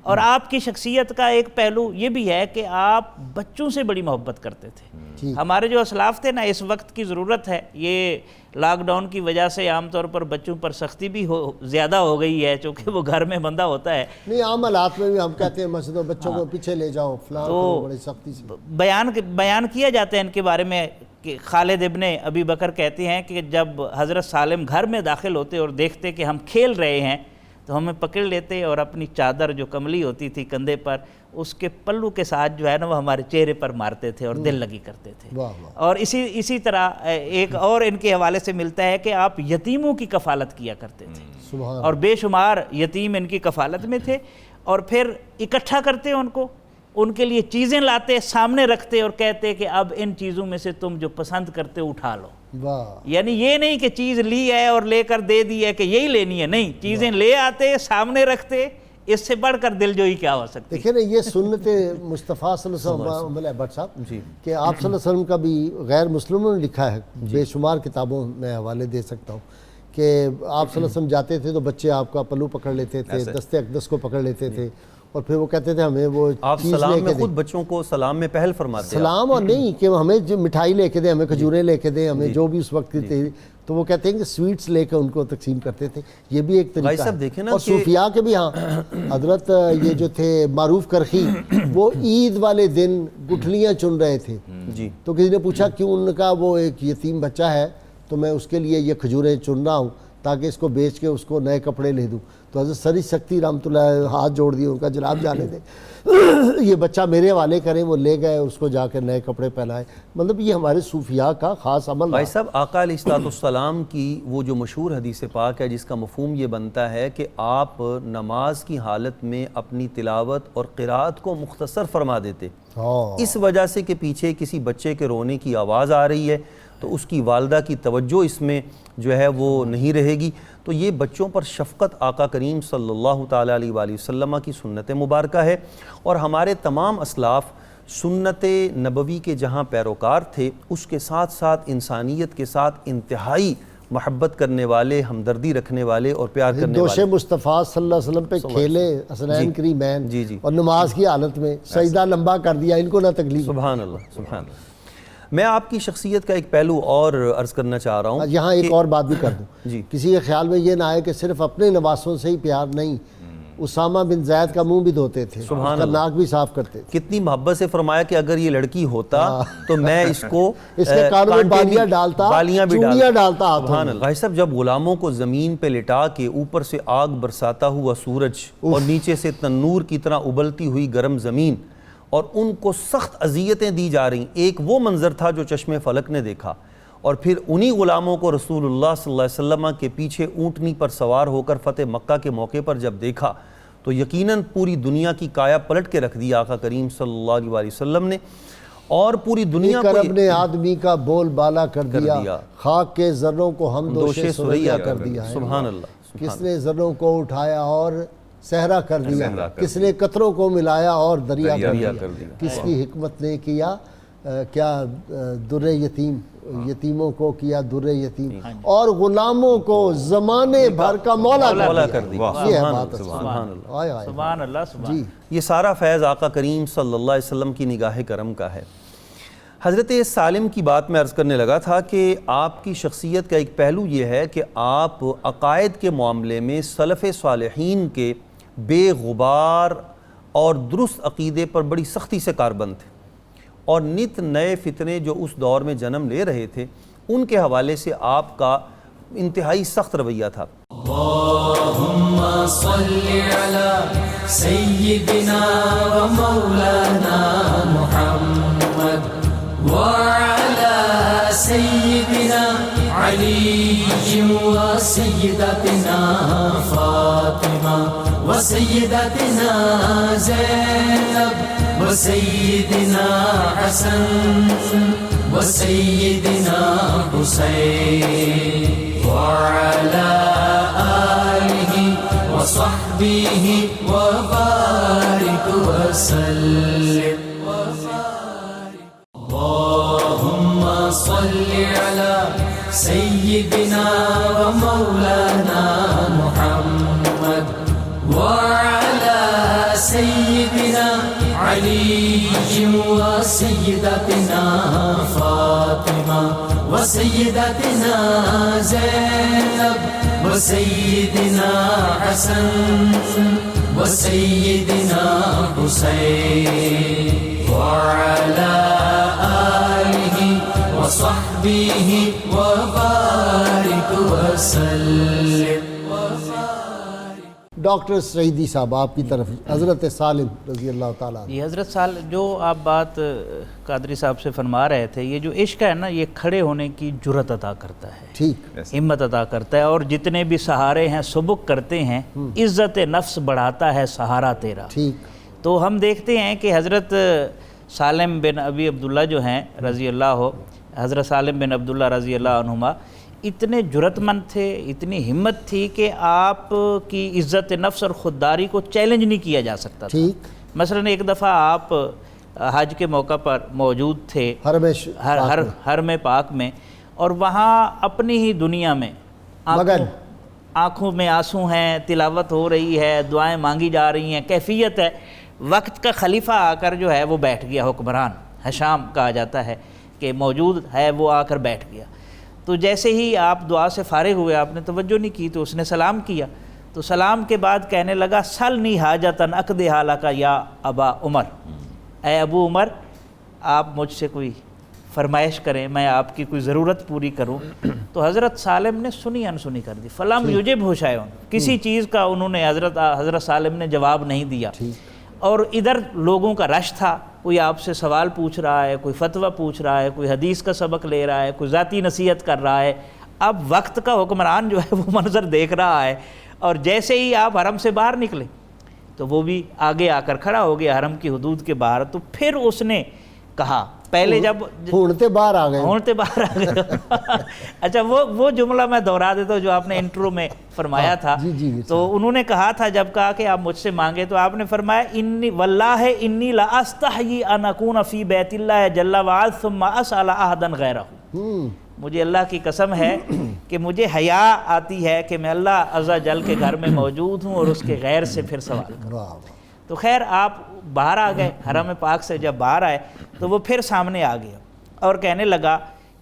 اور آپ کی شخصیت کا ایک پہلو یہ بھی ہے کہ آپ بچوں سے بڑی محبت کرتے تھے۔ ہمارے جو اسلاف تھے نا، اس وقت کی ضرورت ہے، یہ لاک ڈاؤن کی وجہ سے عام طور پر بچوں پر سختی بھی زیادہ ہو گئی ہے، چونکہ وہ گھر میں بندہ ہوتا ہے۔ نہیں، عام حالات میں بھی ہم کہتے ہیں مسجدوں بچوں کو پیچھے لے جاؤ فلاں، بڑی سختی سے بیان کیا جاتا ہے ان کے بارے میں کہ خالد ابن ابی بکر کہتے ہیں کہ جب حضرت سالم گھر میں داخل ہوتے اور دیکھتے کہ ہم کھیل رہے ہیں تو ہمیں پکڑ لیتے اور اپنی چادر جو کملی ہوتی تھی کندھے پر اس کے پلو کے ساتھ جو ہے نا وہ ہمارے چہرے پر مارتے تھے اور دل لگی کرتے تھے۔ اور اسی طرح ایک اور ان کے حوالے سے ملتا ہے کہ آپ یتیموں کی کفالت کیا کرتے تھے اور بے شمار یتیم ان کی کفالت میں تھے، اور پھر اکٹھا کرتے ان کے لیے چیزیں لاتے، سامنے رکھتے اور کہتے کہ اب ان چیزوں میں سے تم جو پسند کرتے اٹھا لو۔ یعنی یہ نہیں کہ چیز لی ہے اور لے کر دے دی ہے کہ یہی لینی ہے، نہیں، چیزیں لے آتے، سامنے رکھتے، اس سے بڑھ کر دل جوئی کیا ہو سکتی ہے؟ دیکھیں نا، یہ سنت مصطفیٰ صلی اللہ علیہ وسلم بٹ صاحب کہ آپ صلی اللہ علیہ وسلم کا بھی غیر مسلموں نے لکھا ہے، بے شمار کتابوں میں حوالے دے سکتا ہوں کہ آپ صلی اللہ علیہ وسلم جاتے تھے تو بچے آپ کا پلو پکڑ لیتے تھے، دست اقدس کو پکڑ لیتے تھے، اور پھر وہ کہتے تھے ہمیں وہ آپ سلام میں خود بچوں کو سلام میں پہل فرماتے ہیں، سلام اور نہیں کہ ہمیں مٹھائی لے کے دیں، ہمیں کھجوریں لے کے دیں، ہمیں جو بھی اس وقت تھی، تو وہ کہتے ہیں کہ سویٹس لے کے ان کو تقسیم کرتے تھے۔ یہ بھی ایک طریقہ ہے۔ اور صوفیاء کے بھی، ہاں حضرت یہ جو تھے معروف کرخی، وہ عید والے دن گٹھلیاں چن رہے تھے، تو کسی نے پوچھا کیوں؟ ان کا وہ ایک یتیم بچہ ہے تو میں اس کے لیے یہ کھجوریں چن رہا ہوں تاکہ اس کو بیچ کے اس کو نئے کپڑے لے دوں۔ تو حضرت سری سکتی رحمۃ اللہ ہاتھ جوڑ دیے، ان کا جناب جانے دیں، یہ بچہ میرے حوالے کریں۔ وہ لے گئے، اس کو جا کے نئے کپڑے پہنائے۔ مطلب یہ ہمارے صوفیاء کا خاص عمل۔ بھائی صاحب، آقا علیہ الصلوۃ والسلام کی وہ جو مشہور حدیث پاک ہے جس کا مفہوم یہ بنتا ہے کہ آپ نماز کی حالت میں اپنی تلاوت اور قرات کو مختصر فرما دیتے، اس وجہ سے کہ پیچھے کسی بچے کے رونے کی آواز آ رہی ہے تو اس کی والدہ کی توجہ اس میں جو ہے وہ نہیں رہے گی۔ تو یہ بچوں پر شفقت آقا کریم صلی اللہ تعالیٰ علیہ وآلہ وسلم کی سنت مبارکہ ہے، اور ہمارے تمام اسلاف سنت نبوی کے جہاں پیروکار تھے، اس کے ساتھ ساتھ انسانیت کے ساتھ انتہائی محبت کرنے والے، ہمدردی رکھنے والے اور پیار کرنے والے۔ دوش مصطفیٰ صلی اللہ علیہ وسلم پہ کھیلے حسنین کریمین، اور نماز کی حالت میں سجدہ لمبا کر دیا، ان کو نہ تکلیف۔ سبحان اللہ، سبحان اللہ۔ میں آپ کی شخصیت کا ایک پہلو اور عرض کرنا چاہ رہا ہوں، یہاں ایک اور بات بھی کر دوں، کسی کے خیال میں یہ نہ آئے کہ صرف اپنے نواسوں سے ہی پیار نہیں، اسامہ بن زید کا منہ بھی دھوتے تھے، سبحان اللہ، ناک بھی صاف کرتے تھے۔ کتنی محبت سے فرمایا کہ اگر یہ لڑکی ہوتا تو میں اس کو اس کے کانوں میں بالیاں ڈالتا، چوڑیاں ڈالتا۔ سبحان اللہ۔ بھائی صاحب، جب غلاموں کو زمین پہ لٹا کے اوپر سے آگ برساتا ہوا سورج اور نیچے سے تنور کی طرح ابلتی ہوئی گرم زمین، اور ان کو سخت اذیتیں دی جا رہی، ایک وہ منظر تھا جو چشم فلک نے دیکھا، اور پھر انہی غلاموں کو رسول اللہ صلی اللہ علیہ وسلم کے پیچھے اونٹنی پر سوار ہو کر فتح مکہ کے موقع پر جب دیکھا تو یقیناً پوری دنیا کی کایا پلٹ کے رکھ دیا آقا کریم صلی اللہ علیہ وسلم نے، اور پوری دنیا کو کرم نے آدمی کا بول بالا کر دیا، خاک کے ذروں کو ہم دوش سریا کر دیا۔ سبحان اللہ۔ کس نے ذروں کو اٹھایا اور صحرا کر دیا، کس نے قطروں کو ملایا اور دریا کر دیا، کس کی حکمت نے کیا کیا در یتیم، یتیموں کو کیا در یتیم، اور غلاموں کو زمانے بھر کا مولا کر دیا۔ یہ ہے بات۔ سبحان اللہ۔ جی، یہ سارا فیض آقا کریم صلی اللہ علیہ وسلم کی نگاہ کرم کا ہے۔ حضرت سالم کی بات میں عرض کرنے لگا تھا کہ آپ کی شخصیت کا ایک پہلو یہ ہے کہ آپ عقائد کے معاملے میں سلف صالحین کے بے غبار اور درست عقیدے پر بڑی سختی سے کاربند تھے، اور نت نئے فتنے جو اس دور میں جنم لے رہے تھے ان کے حوالے سے آپ کا انتہائی سخت رویہ تھا۔ اللہم صلی علی سیدنا و مولانا محمد وعلی سیدنا علی و سیدتنا فاطمہ و سیدتنا زینب و سیدنا حسن و سیدنا حسین وعلی آلہ و صحبہ و بارک وسلم۔ اللہم صلی علی سیدنا و مولانا محمد وعلی سیدنا علی و سیدتنا فاطمہ و سیدتنا زینب و سیدنا حسن و سیدنا حسین وعلی آلہ و صحبہ وصحبه وبارك وسلم. ڈاکٹر سعیدی صاحب آپ کی طرف حضرت سالم رضی اللہ تعالیٰ عنہ. یہ حضرت جو آپ بات قادری صاحب سے فرما رہے تھے، یہ جو عشق ہے نا، یہ کھڑے ہونے کی جرت عطا کرتا ہے، ٹھیک، ہمت عطا کرتا ہے، اور جتنے بھی سہارے ہیں سبک کرتے ہیں، عزت نفس بڑھاتا ہے سہارا تیرا. ٹھیک. تو ہم دیکھتے ہیں کہ حضرت سالم بن ابی عبداللہ جو ہیں رضی اللہ، حضرت سالم بن عبداللہ رضی اللہ عنہما اتنے جرت مند تھے، اتنی ہمت تھی کہ آپ کی عزت نفس اور خودداری کو چیلنج نہیں کیا جا سکتا تھا. ٹھیک. مثلا ایک دفعہ آپ حج کے موقع پر موجود تھے حرم پاک میں، اور وہاں اپنی ہی دنیا میں آنکھوں میں آنسو ہیں، تلاوت ہو رہی ہے، دعائیں مانگی جا رہی ہیں، کیفیت ہے. وقت کا خلیفہ آ کر جو ہے وہ بیٹھ گیا، حکمران ہشام کہا جاتا ہے کہ موجود ہے، وہ آ کر بیٹھ گیا. تو جیسے ہی آپ دعا سے فارغ ہوئے، آپ نے توجہ نہیں کی، تو اس نے سلام کیا. تو سلام کے بعد کہنے لگا سلنی حاجتن اقضی حالک یا ابا عمر، اے ابو عمر آپ مجھ سے کوئی فرمائش کریں، میں آپ کی کوئی ضرورت پوری کروں. تو حضرت سالم نے سنی انسنی کر دی. فلم یجب شیء، کسی چیز کا انہوں نے حضرت سالم نے جواب نہیں دیا. اور ادھر لوگوں کا رش تھا، کوئی آپ سے سوال پوچھ رہا ہے، کوئی فتویٰ پوچھ رہا ہے، کوئی حدیث کا سبق لے رہا ہے، کوئی ذاتی نصیحت کر رہا ہے. اب وقت کا حکمران جو ہے وہ منظر دیکھ رہا ہے، اور جیسے ہی آپ حرم سے باہر نکلے تو وہ بھی آگے آ کر کھڑا ہو گیا حرم کی حدود کے باہر. تو پھر اس نے کہا، پہلے جب ہونتے باہر آ گئے. اچھا وہ جملہ میں دہرا دیتا ہوں جو آپ نے انٹرو میں فرمایا تھا. تو انہوں نے کہا تھا، جب کہا کہ آپ مجھ سے مانگے، تو آپ نے فرمایا انی واللہ انی لا استحیی ان اکون فی بیت اللہ جل وعلا ثم اسأل احدا غیرہ. مجھے اللہ کی قسم ہے کہ مجھے حیا آتی ہے کہ میں اللہ عز و جل کے گھر میں موجود ہوں اور اس کے غیر سے پھر سوال کروں. تو خیر آپ باہر آ گئے، حرم پاک سے جب باہر آئے تو وہ پھر سامنے آ گیا اور کہنے لگا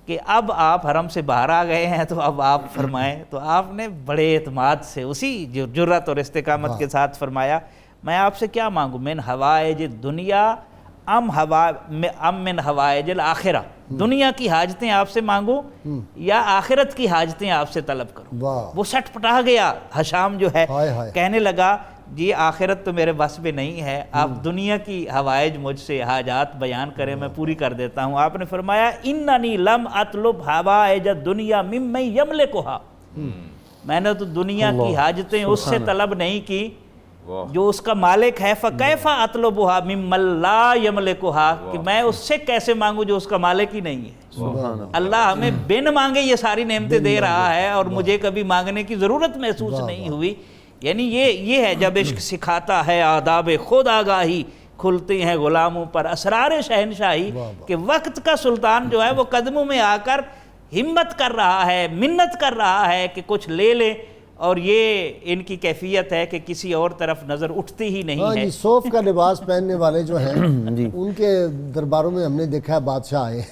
کہ اب آپ حرم سے باہر آ گئے ہیں تو اب آپ فرمائیں. تو آپ نے بڑے اعتماد سے اسی جرت اور استقامت کے ساتھ فرمایا، میں آپ سے کیا مانگوں، من حوائج دنیا ام من حوائج الآخرہ، دنیا کی حاجتیں آپ سے مانگوں یا آخرت کی حاجتیں آپ سے طلب کروں. وہ سٹ پٹا گیا ہشام جو ہے، کہنے لگا جی آخرت تو میرے بس میں نہیں ہے، آپ دنیا کی حوائج مجھ سے حاجات بیان کریں، میں پوری کر دیتا ہوں. آپ نے فرمایا اننی لم اطلب حوائج الدنیا ممن یملکھا، میں نے تو دنیا کی حاجتیں اس سے طلب نہیں کی جو اس کا مالک ہے. فکیف اطلبھا ممن لا یملکھا، کہ میں اس سے کیسے مانگوں جو اس کا مالک ہی نہیں ہے. اللہ ہمیں بن مانگے یہ ساری نعمتیں دے رہا ہے اور مجھے کبھی مانگنے کی ضرورت محسوس نہیں ہوئی. یعنی یہ ہے جب عشق سکھاتا ہے آداب خود آگاہی، کھلتے ہیں غلاموں پر اسرار شہنشاہی. کہ وقت کا سلطان جو ہے وہ قدموں میں آ کر ہمت کر رہا ہے، منت کر رہا ہے کہ کچھ لے لے، اور یہ ان کی کیفیت ہے کہ کسی اور طرف نظر اٹھتی ہی نہیں ہے. صوف کا لباس پہننے والے جو ہیں ان کے درباروں میں ہم نے دیکھا ہے بادشاہ آئے.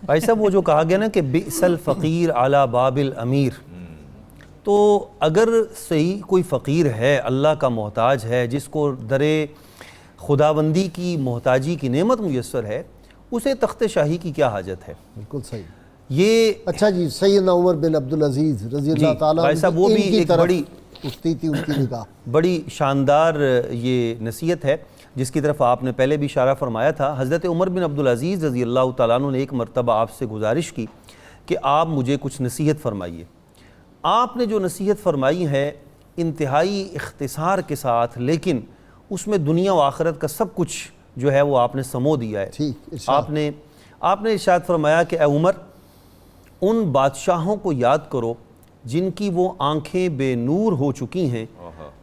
بھائی صاحب وہ جو کہا گیا نا کہ بئس الفقیر علی باب الامیر، تو اگر صحیح کوئی فقیر ہے، اللہ کا محتاج ہے، جس کو در خداوندی کی محتاجی کی نعمت میسر ہے، اسے تخت شاہی کی کیا حاجت ہے؟ بالکل صحیح. یہ اچھا جی، سیدنا عمر بن عبدالعزیز رضی اللہ تعالیٰ بھائی صاحب وہ بھی ایک بڑی اٹھتی تھی ان کی نگاہ، بڑی شاندار یہ نصیحت ہے جس کی طرف آپ نے پہلے بھی اشارہ فرمایا تھا. حضرت عمر بن عبدالعزیز رضی اللہ تعالیٰ عنہ نے ایک مرتبہ آپ سے گزارش کی کہ آپ مجھے کچھ نصیحت فرمائیے. آپ نے جو نصیحت فرمائی ہے انتہائی اختصار کے ساتھ، لیکن اس میں دنیا و آخرت کا سب کچھ جو ہے وہ آپ نے سمو دیا ہے. آپ نے ارشاد فرمایا کہ اے عمر، ان بادشاہوں کو یاد کرو جن کی وہ آنکھیں بے نور ہو چکی ہیں،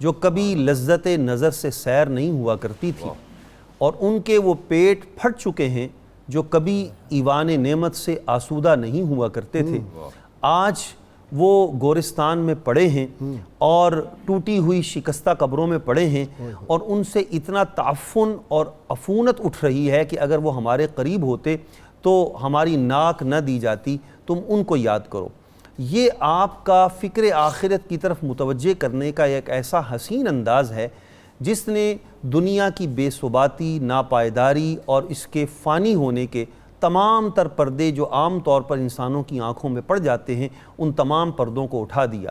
جو کبھی لذت نظر سے سیر نہیں ہوا کرتی تھی، اور ان کے وہ پیٹ پھٹ چکے ہیں جو کبھی ایوان نعمت سے آسودہ نہیں ہوا کرتے تھے. آج وہ گورستان میں پڑے ہیں اور ٹوٹی ہوئی شکستہ قبروں میں پڑے ہیں، اور ان سے اتنا تعفن اور عفونت اٹھ رہی ہے کہ اگر وہ ہمارے قریب ہوتے تو ہماری ناک نہ دی جاتی. تم ان کو یاد کرو. یہ آپ کا فکر آخرت کی طرف متوجہ کرنے کا ایک ایسا حسین انداز ہے جس نے دنیا کی بے ثباتی، ناپائیداری اور اس کے فانی ہونے کے تمام تر پردے جو عام طور پر انسانوں کی آنکھوں میں پڑ جاتے ہیں ان تمام پردوں کو اٹھا دیا،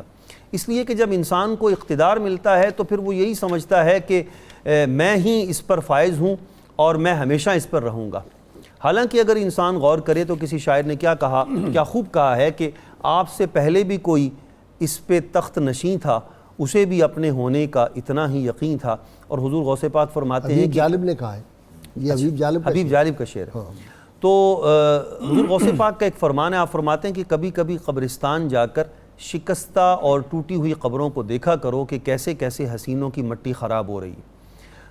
اس لیے کہ جب انسان کو اقتدار ملتا ہے تو پھر وہ یہی سمجھتا ہے کہ میں ہی اس پر فائز ہوں اور میں ہمیشہ اس پر رہوں گا۔ حالانکہ اگر انسان غور کرے تو کسی شاعر نے کیا خوب کہا ہے کہ آپ سے پہلے بھی کوئی اس پہ تخت نشین تھا، اسے بھی اپنے ہونے کا اتنا ہی یقین تھا۔ اور حضور غوث پاک فرماتے ہیں حبیب جالب نے کہا ہے، یہ حبیب جالب کا شعر ہے۔ تو حضور غوث پاک کا ایک فرمان ہے، آپ فرماتے ہیں کہ کبھی کبھی قبرستان جا کر شکستہ اور ٹوٹی ہوئی قبروں کو دیکھا کرو کہ کیسے کیسے حسینوں کی مٹی خراب ہو رہی ہے۔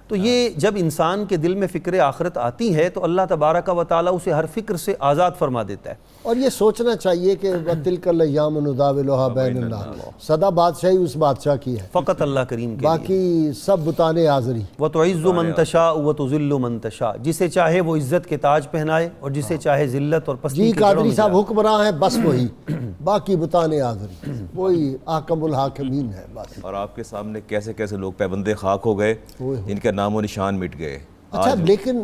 تو یہ جب انسان کے دل میں فکر آخرت آتی ہے تو اللہ تبارک و تعالیٰ اسے ہر فکر سے آزاد فرما دیتا ہے۔ اور یہ سوچنا چاہیے کہ وَتِلْكَ الْأَيَّامُ نُدَاوِلُهَا بَيْنَ النَّاسِ، سدا بادشاہی اس بادشاہ کی ہے، فقط اللہ کریم کے لیے۔ باقی سب بتان حاضری۔ وَتُعِزُّ مَن تَشَاءُ وَتُذِلُّ مَن تَشَاءُ، جسے چاہے وہ عزت کے تاج پہنائے اور جسے چاہے ذلت اور پستی جی کے جڑوں قادری میں صاحب حکمراں ہیں بس وہی، باقی بتان حاضری، وہی احکم الحاکمین ہے بس۔ اور آپ کے سامنے کیسے کیسے لوگ پیبندے خاک ہو گئے، ان کا نام و نشان مٹ گئے۔ اچھا لیکن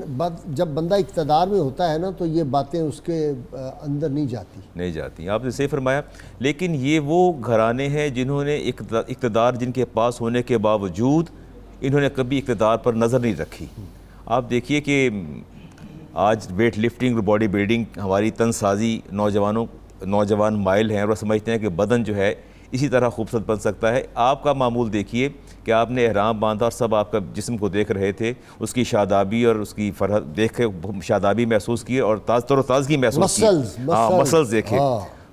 جب بندہ اقتدار میں ہوتا ہے نا تو یہ باتیں اس کے اندر نہیں جاتی۔ آپ نے صحیح فرمایا، لیکن یہ وہ گھرانے ہیں جنہوں نے اقتدار جن کے پاس ہونے کے باوجود انہوں نے کبھی اقتدار پر نظر نہیں رکھی۔ آپ دیکھیے کہ آج ویٹ لفٹنگ اور باڈی بلڈنگ ہماری تن سازی نوجوان مائل ہیں اور وہ سمجھتے ہیں کہ بدن جو ہے اسی طرح خوبصورت بن سکتا ہے۔ آپ کا معمول دیکھیے کہ آپ نے احرام باندھا اور سب آپ کا جسم کو دیکھ رہے تھے، اس کی شادابی اور اس کی فرحت دیکھ کے شادابی محسوس کی اور تر و تازگی محسوس کی۔ مسلز دیکھے،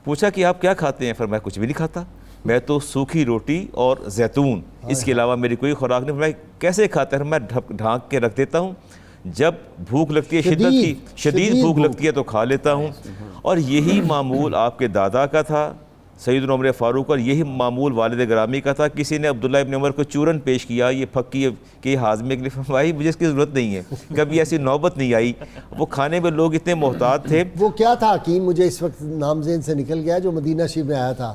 پوچھا کہ آپ کیا کھاتے ہیں؟ فرمایا کچھ بھی نہیں کھاتا، میں تو سوکھی روٹی اور زیتون، اس کے علاوہ میری کوئی خوراک نہیں۔ فرمایا کیسے کھاتے ہیں؟ میں ڈھانک کے رکھ دیتا ہوں، جب بھوک لگتی ہے شدید بھوک لگتی ہے تو کھا لیتا ہوں۔ اور یہی معمول آپ کے دادا کا تھا سیدنا عمر فاروق، اور یہی معمول والد گرامی کا تھا۔ کسی نے عبداللہ ابن عمر کو چورن پیش کیا یہ پھکی کہ ہاضمے کے لیے، فرمایا مجھے اس کی ضرورت نہیں ہے، کبھی ایسی نوبت نہیں آئی۔ وہ کھانے میں لوگ اتنے محتاط تھے۔ وہ کیا تھا حکیم، مجھے اس وقت نام ذہن سے نکل گیا، جو مدینہ شریف میں آیا تھا،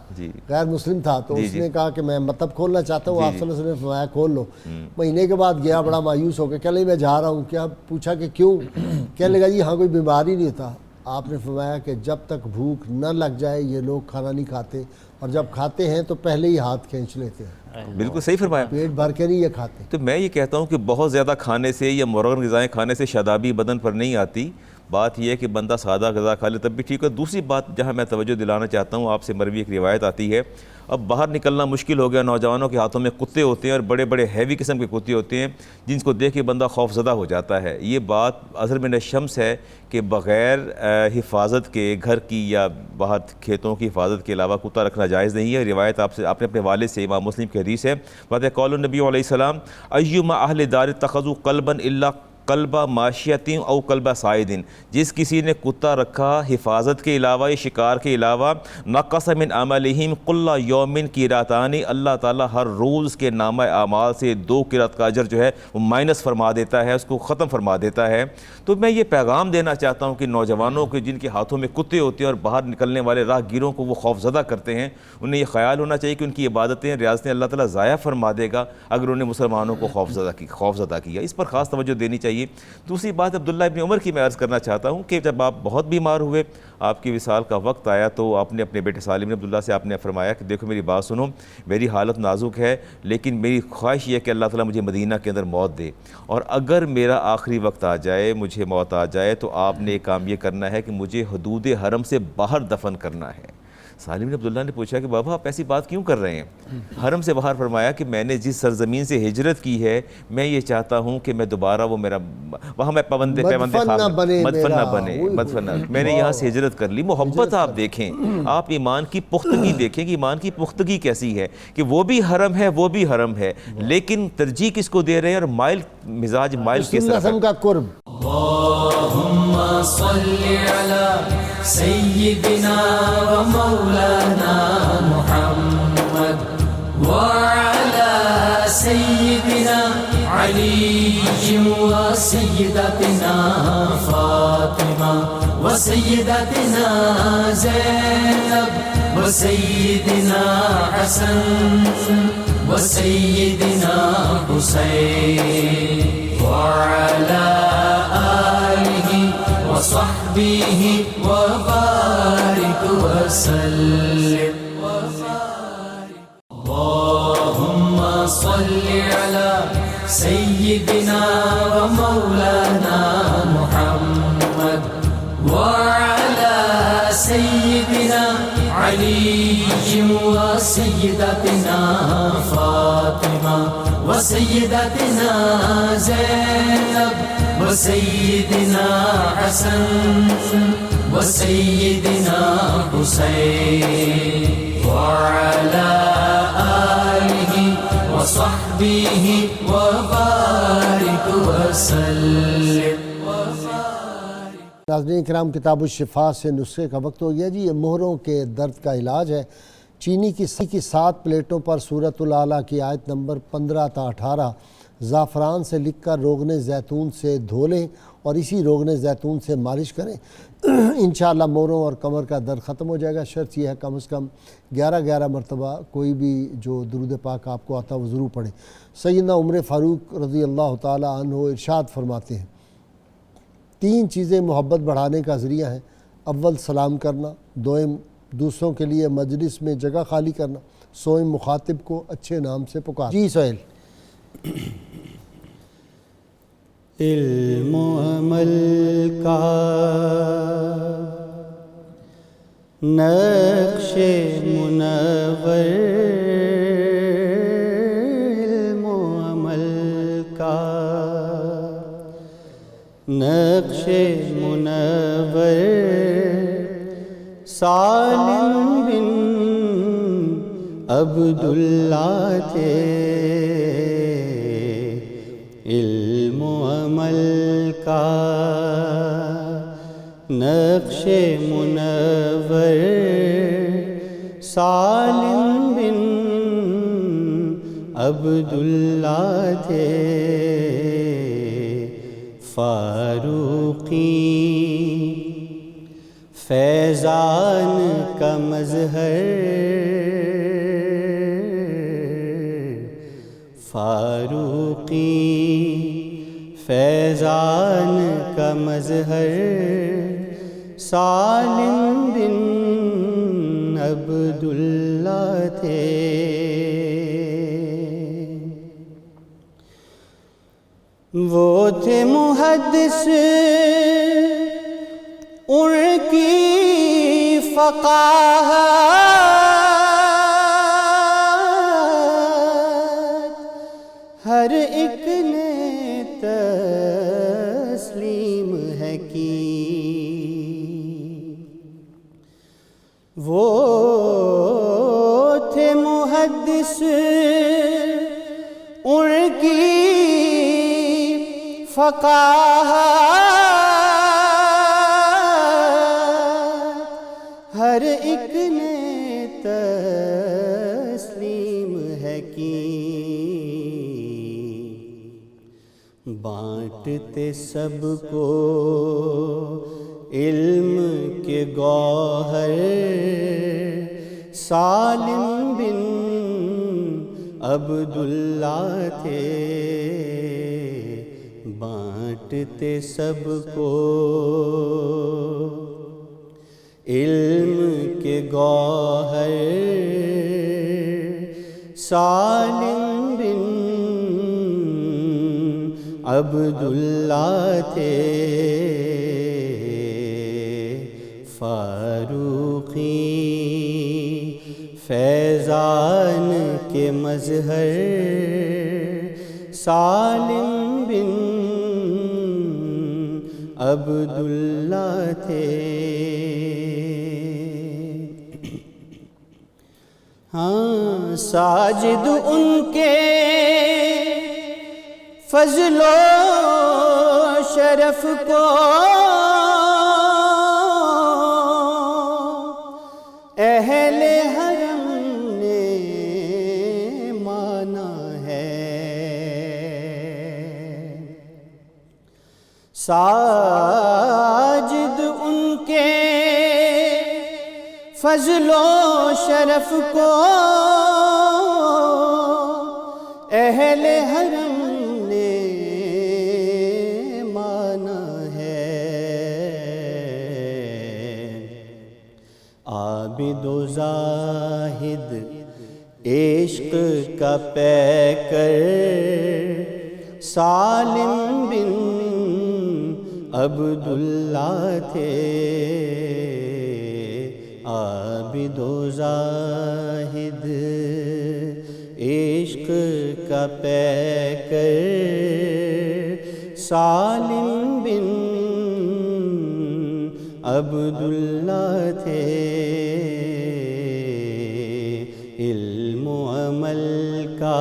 غیر مسلم تھا، تو اس نے کہا کہ میں مطلب کھولنا چاہتا ہوں، آپ صلی اللہ علیہ وسلم نے فرمایا کھول لو۔ مہینے کے بعد گیا بڑا مایوس ہو کے، کہ نہیں میں جا رہا ہوں۔ کیا پوچھا کہ کیوں؟ کہنے لگا جی ہاں کوئی بیماری نہیں ہوتا۔ آپ نے فرمایا کہ جب تک بھوک نہ لگ جائے یہ لوگ کھانا نہیں کھاتے، اور جب کھاتے ہیں تو پہلے ہی ہاتھ کھینچ لیتے ہیں۔ بالکل صحیح فرمایا، پیٹ بھر کے نہیں یہ کھاتے۔ تو میں یہ کہتا ہوں کہ بہت زیادہ کھانے سے یا مرغن غذائیں کھانے سے شادابی بدن پر نہیں آتی۔ بات یہ ہے کہ بندہ سادہ غذا کھا لے تب بھی ٹھیک ہے۔ دوسری بات جہاں میں توجہ دلانا چاہتا ہوں، آپ سے مروی ایک روایت آتی ہے، اب باہر نکلنا مشکل ہو گیا، نوجوانوں کے ہاتھوں میں کتے ہوتے ہیں اور بڑے بڑے ہیوی قسم کے کتے ہوتے ہیں جن کو دیکھ کے بندہ خوف زدہ ہو جاتا ہے۔ یہ بات اظہر من الشمس ہے کہ بغیر حفاظت کے گھر کی یا باہر کھیتوں کی حفاظت کے علاوہ کتا رکھنا جائز نہیں ہے۔ روایت آپ نے اپنے والد سے، امام مسلم کی حدیث ہے، بات ہے قول النبی علیہ السلام ایما اہل دار اتخذوا قلبا الا قلبہ معاشیتی او قلبہ صائدین، جس کسی نے کتا رکھا حفاظت کے علاوہ یا شکار کے علاوہ، نقص من عملہم کل یوم قیراتان، اللہ تعالیٰ ہر روز کے نامہ اعمال سے 2 قرات کا اجر جو ہے وہ مائنس فرما دیتا ہے، اس کو ختم فرما دیتا ہے۔ تو میں یہ پیغام دینا چاہتا ہوں کہ نوجوانوں کے جن کے ہاتھوں میں کتے ہوتے ہیں اور باہر نکلنے والے راہ گیروں کو وہ خوف زدہ کرتے ہیں، انہیں یہ خیال ہونا چاہیے کہ ان کی عبادتیں ریاضتیں اللہ تعالیٰ ضائع فرما دے گا اگر انہیں مسلمانوں کو خوف زدہ کیا۔ اس پر خاص توجہ دینی چاہیے۔ دوسری بات عبداللہ ابن عمر کی میں عرض کرنا چاہتا ہوں کہ جب آپ بہت بیمار ہوئے، آپ کی وصال کا وقت آیا، تو آپ نے اپنے بیٹے سالم عبداللہ سے آپ نے فرمایا کہ دیکھو میری بات سنو، میری حالت نازک ہے لیکن میری خواہش یہ ہے کہ اللہ تعالیٰ مجھے مدینہ کے اندر موت دے، اور اگر میرا آخری وقت آ جائے، مجھے موت آ جائے، تو آپ نے ایک کام یہ کرنا ہے کہ مجھے حدود حرم سے باہر دفن کرنا ہے۔ سالم بن عبداللہ نے پوچھا کہ بابا آپ ایسی بات کیوں کر رہے ہیں؟ حرم سے باہر، فرمایا کہ میں نے جس سرزمین سے ہجرت کی ہے میں یہ چاہتا ہوں کہ میں دوبارہ وہ میرا وہاں میں پیوندے مدفن نہ بنے، میں نے یہاں سے ہجرت کر لی۔ محبت آپ دیکھیں، آپ ایمان کی پختگی دیکھیں کہ ایمان کی پختگی کیسی ہے، کہ وہ بھی حرم ہے وہ بھی حرم ہے، لیکن ترجیح کس کو دے رہے ہیں اور مائل مزاج مائل کس طرح کا قرب۔ اللہم صلی علی سیدنا و مولانا محمد وعلی سیدنا علی و سیدتنا فاطمہ و سیدتنا زینب و سیدنا حسن و سیدنا حسین وعلی آلہ وصحبه وبارك وسلم. اللهم صل على سيدنا ومولانا محمد وعلى سيدنا علي وسيدتنا فاطمة وسيدتنا زينب وسيدنا حسن وسيدنا حسين وعلى آله وصحبه وبارك وسلم. ناظرین کرام، کتاب الشفا سے نسخے کا وقت ہو گیا جی. یہ مہروں کے درد کا علاج ہے. چینی کی 7 پلیٹوں پر سورۃ الاعلیٰ کی آیت نمبر 15 تا 18 زعفران سے لکھ کر روغن زیتون سے دھو لیں اور اسی روغن زیتون سے مالش کریں. انشاءاللہ مہروں اور کمر کا درد ختم ہو جائے گا. شرط یہ ہے کم از کم 11 مرتبہ کوئی بھی جو درود پاک آپ کو آتا وہ ضرور پڑھیں. سیدنا عمر فاروق رضی اللہ تعالی عنہ ارشاد فرماتے ہیں 3 چیزیں محبت بڑھانے کا ذریعہ ہیں. اول سلام کرنا، دوم دوسروں کے لیے مجلس میں جگہ خالی کرنا، سوئم مخاطب کو اچھے نام سے پکار. جی سہیل. علم و عمل کا نقش منور، علم و عمل کا نقش منور، سالم بن عبداللہ تھے. علم و عمل کا نقش منور، سالم بن عبداللہ تھے. فاروقی فیضان کا مظہر، فاروقی فیضان کا مظہر، سالم بن عبداللہ تھے. وہ تھے محدث ان کی فقاہت ہر ایک نے تسلیم ہے کی. وہ تھے محدث ان کی فقاہت ہر ایک نے تسلیم ہے کی. بانٹتے سب کو علم کے گوہر، سالم بن عبداللہ تھے. بانٹتے سب کو علم کے گوہر، سالم بن عبداللہ تھے. فاروقی فیضان کے مظہر، سالم بن عبداللہ تھے. ہاں ساجد ان کے فضل و شرف کو اہل حرم نے مانا ہے. ساجد ان کے فضل و شرف کو اہل حرم نے مانا ہے. عابد و زاہد عشق کا پیکر سالم بن عبداللہ تھے، عابد و زاہد عشق کا پیکر سالم بن عبداللہ تھے، علم و عمل کا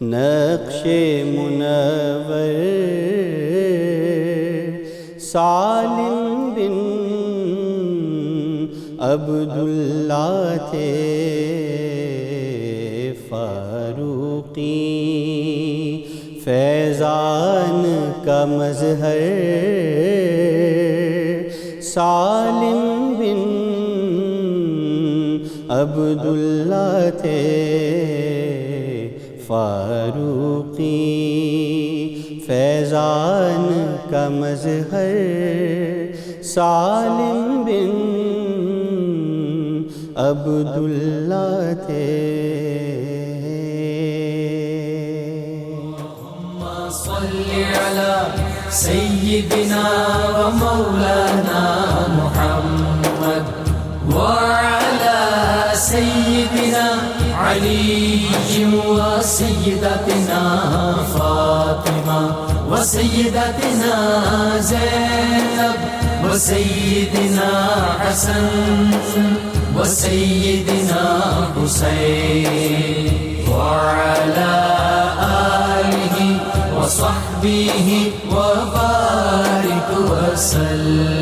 نقش منور سالم بن عبداللہ تھے، فاروقی فیضان کا مظہر سالم بن عبداللہ تھے، فاروقی فیضان کا مظہر سالم بن عبداللہ تھے۔ صلی علی سیدنا و مولانا محمد وعلى سيدنا علي وسيدتنا فاطمة وسيدتنا زينب وسيدنا حسن وسيدنا حسين وعلى آله وصحبه وبارك وسلم۔